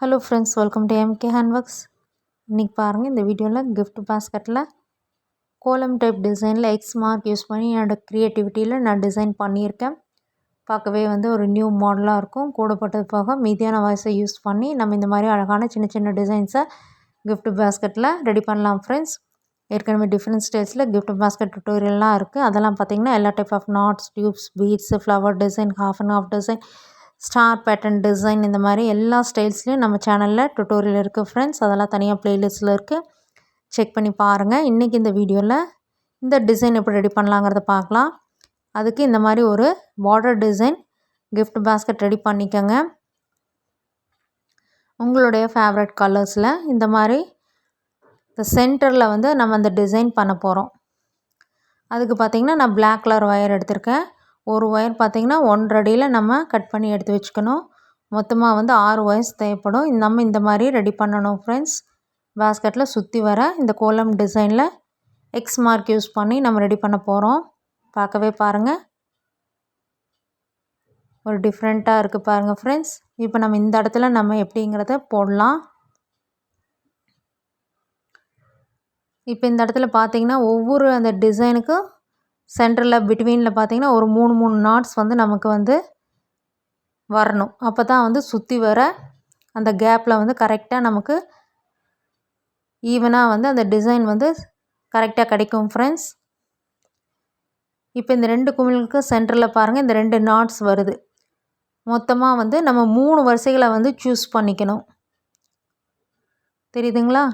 Hello friends, welcome to MK handworks. இன்றைக்கி பாருங்கள், இந்த வீடியோவில் கிஃப்ட் பாஸ்கெட்டில் கோலம் டைப் டிசைனில் எக்ஸ் மார்க் யூஸ் பண்ணி என்னோடய க்ரியேட்டிவிட்டியில் நான் டிசைன் பண்ணியிருக்கேன். பார்க்கவே ஒரு நியூ மாடலாக இருக்கும். கூடப்பட்டது போக மீதியான வாய்ஸை யூஸ் பண்ணி நம்ம இந்த மாதிரி அழகான சின்ன சின்ன டிசைன்ஸை கிஃப்ட் பாஸ்கெட்டில் ரெடி பண்ணலாம் ஃப்ரெண்ட்ஸ். ஏற்கனவே டிஃப்ரெண்ட் ஸ்டைல்ஸில் கிஃப்ட் பாஸ்கெட் டுட்டோரியல்லாம் இருக்குது. அதெல்லாம் பார்த்திங்கன்னா எல்லா type of knots, tubes, beads, flower design, half and half design, star pattern design, இந்த மாதிரி எல்லா ஸ்டைல்ஸ்லையும் நம்ம சேனலில் டுட்டோரியல் இருக்குது ஃப்ரெண்ட்ஸ். அதெல்லாம் தனியாக ப்ளேலிஸ்ட்டில் இருக்குது, செக் பண்ணி பாருங்கள். இன்றைக்கி இந்த வீடியோவில் இந்த டிசைன் எப்படி ரெடி பண்ணலாங்கிறத பார்க்கலாம். அதுக்கு இந்த மாதிரி ஒரு border design gift basket ready பண்ணிக்கோங்க. உங்களுடைய ஃபேவரட் கலர்ஸில் இந்த மாதிரி இந்த சென்டரில் நம்ம அந்த டிசைன் பண்ண போகிறோம். அதுக்கு பார்த்திங்கன்னா நான் பிளாக் கலர் ஒயர் எடுத்திருக்கேன். ஒரு ஒயர் பார்த்திங்கன்னா 1.5 அடியில் நம்ம கட் பண்ணி எடுத்து வச்சுக்கணும். மொத்தமாக 6 ஒயர்ஸ் தேவைப்படும். நம்ம இந்த மாதிரி ரெடி பண்ணணும் ஃப்ரெண்ட்ஸ். பாஸ்கெட்டில் சுற்றி வர இந்த கோலம் டிசைனில் எக்ஸ் மார்க் யூஸ் பண்ணி நம்ம ரெடி பண்ண போகிறோம். பார்க்கவே பாருங்கள், ஒரு டிஃப்ரெண்ட்டாக இருக்குது பாருங்கள் ஃப்ரெண்ட்ஸ். இப்போ நம்ம இந்த இடத்துல நம்ம எப்படிங்கிறத போடலாம். இப்போ இந்த இடத்துல பார்த்திங்கன்னா ஒவ்வொரு அந்த டிசைனுக்கும் சென்டரில் பிட்வீனில் பார்த்திங்கன்னா ஒரு 3 நாட்ஸ் நமக்கு வரணும். அப்போ தான் சுற்றி வர அந்த கேப்பில் கரெக்டாக நமக்கு ஈவனாக அந்த டிசைன் கரெக்டாக கிடைக்கும் ஃப்ரெண்ட்ஸ். இப்போ இந்த 2 குமிழுக்கு சென்டரில் பாருங்கள், இந்த 2 நாட்ஸ் வருது. மொத்தமாக நம்ம 3 வரிசைகளை சூஸ் பண்ணிக்கணும். தெரியுதுங்களா?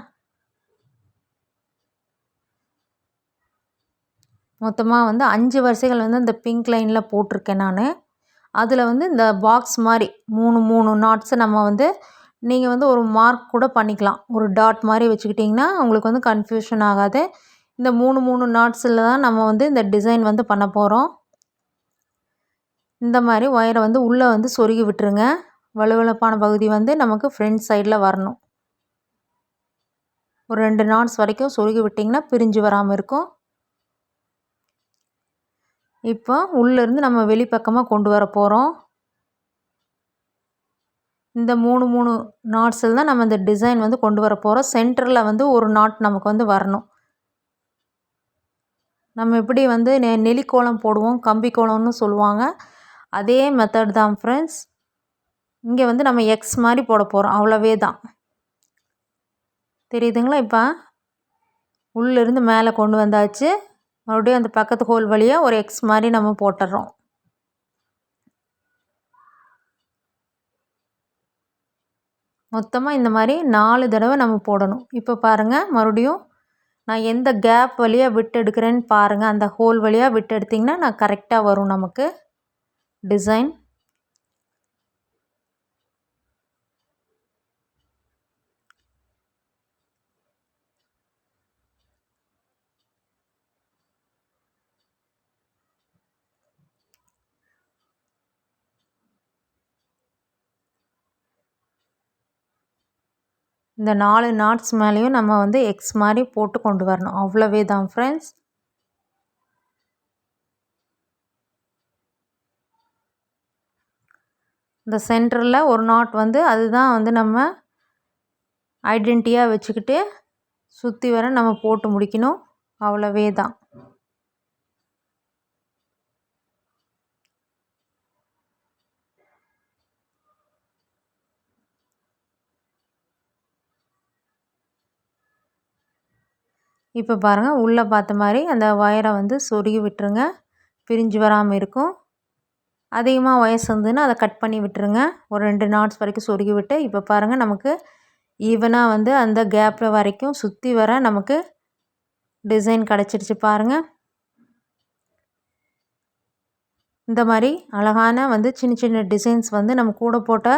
மொத்தமாக 5 வரிசைகள் இந்த பிங்க் லைனில் போட்டிருக்கேன் நான். அதில் இந்த பாக்ஸ் மாதிரி 3 நாட்ஸை நம்ம நீங்கள் ஒரு மார்க் கூட பண்ணிக்கலாம். ஒரு டாட் மாதிரி வச்சுக்கிட்டிங்கன்னா உங்களுக்கு கன்ஃபியூஷன் ஆகாது. இந்த 3 நாட்ஸில் தான் நம்ம இந்த டிசைன் பண்ண போகிறோம். இந்த மாதிரி ஒயரை உள்ளே சொருகி விட்டுருங்க. வலுவழுப்பான பகுதி நமக்கு ஃப்ரண்ட் சைடில் வரணும். ஒரு 2 நாட்ஸ் வரைக்கும் சொருகி விட்டிங்கன்னா பிரிஞ்சு வராமல் இருக்கும். இப்போ உள்ளேருந்து நம்ம வெளிப்பக்கமாக கொண்டு வர போகிறோம். இந்த 3 நாட்ஸில் தான் நம்ம இந்த டிசைன் கொண்டு வர போகிறோம். சென்டரில் ஒரு நாட் நமக்கு வரணும். நம்ம எப்படி நெலிக்கோலம் போடுவோம், கம்பி கோலம்னு சொல்லுவாங்க, அதே மெத்தட் தான் ஃப்ரெண்ட்ஸ். இங்கே நம்ம எக்ஸ் மாதிரி போட போகிறோம், அவ்வளவே தான். தெரியுதுங்களா? இப்போ உள்ளேருந்து மேலே கொண்டு வந்தாச்சு. மறுபடியும் அந்த பக்கத்து ஹோல் வழியாக ஒரு எக்ஸ் மாதிரி நம்ம போட்டுடுறோம். மொத்தமாக இந்த மாதிரி 4 தடவை நம்ம போடணும். இப்போ பாருங்கள், மறுபடியும் நான் எந்த கேப் வழியாக விட்டு எடுக்கிறேன்னு பாருங்கள். அந்த ஹோல் வழியாக விட்டு எடுத்திங்கன்னா நான் கரெக்டாக வரும் நமக்கு டிசைன். இந்த 4 நாட்ஸ் மேலேயும் நம்ம எக்ஸ் மாதிரி போட்டு கொண்டு வரணும். அவ்வளவே தான் ஃப்ரெண்ட்ஸ். இந்த சென்டரில் ஒரு நாட் அதுதான் நம்ம ஐடென்டிட்டியாக வச்சுக்கிட்டு சுற்றி வர நம்ம போட்டு முடிக்கணும். அவ்வளவே தான். இப்போ பாருங்கள், உள்ளே பார்த்த மாதிரி அந்த ஒயரை சொருகி விட்டுருங்க. பிரிஞ்சு வராமல் இருக்கும். அதிகமாக ஒயர்ஸ் இருந்ததுன்னா அதை கட் பண்ணி விட்டுருங்க. ஒரு 2 நாட்ஸ் வரைக்கும் சொருகி விட்டு இப்போ பாருங்கள், நமக்கு ஈவனாக அந்த கேப்பில் வரைக்கும் சுற்றி வர நமக்கு டிசைன் கிடச்சிடுச்சு பாருங்கள். இந்த மாதிரி அழகான சின்ன சின்ன டிசைன்ஸ் நம்ம கூட போட்ட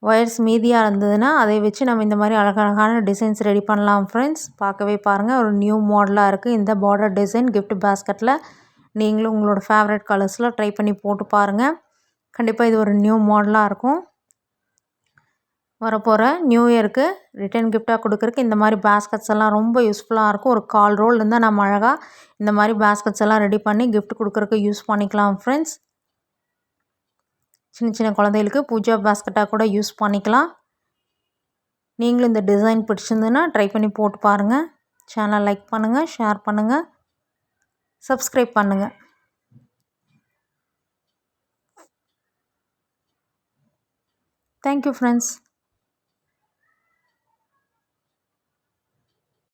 ஒயர்ஸ் மீதியாக இருந்ததுன்னா அதை வச்சு நம்ம இந்த மாதிரி அழகழகான டிசைன்ஸ் ரெடி பண்ணலாம் ஃப்ரெண்ட்ஸ். பார்க்கவே பாருங்கள், ஒரு நியூ மாடலாக இருக்குது இந்த பார்டர் டிசைன் கிஃப்ட் பாஸ்கெட்டில். நீங்களும் உங்களோட ஃபேவரட் கலர்ஸில் ட்ரை பண்ணி போட்டு பாருங்கள். கண்டிப்பாக இது ஒரு நியூ மாடலாக இருக்கும். வரப்போகிற நியூ இயருக்கு ரிட்டன் கிஃப்டாக கொடுக்குறக்கு இந்த மாதிரி பாஸ்கெட்ஸ் எல்லாம் ரொம்ப யூஸ்ஃபுல்லாக இருக்கும். ஒரு 1/4 ரோல் இருந்தால் நம்ம அழகாக இந்த மாதிரி பாஸ்கெட்ஸ் எல்லாம் ரெடி பண்ணி கிஃப்ட் கொடுக்குறக்கு யூஸ் பண்ணிக்கலாம் ஃப்ரெண்ட்ஸ். சின்ன சின்ன குழந்தைகளுக்கு பூஜா பாஸ்கெட்டாக கூட யூஸ் பண்ணிக்கலாம். நீங்களும் இந்த டிசைன் பிடிச்சிருந்ததுன்னா ட்ரை பண்ணி போட்டு பாருங்கள். சேனலை லைக் பண்ணுங்கள், ஷேர் பண்ணுங்கள், சப்ஸ்கிரைப் பண்ணுங்கள். Thank you friends.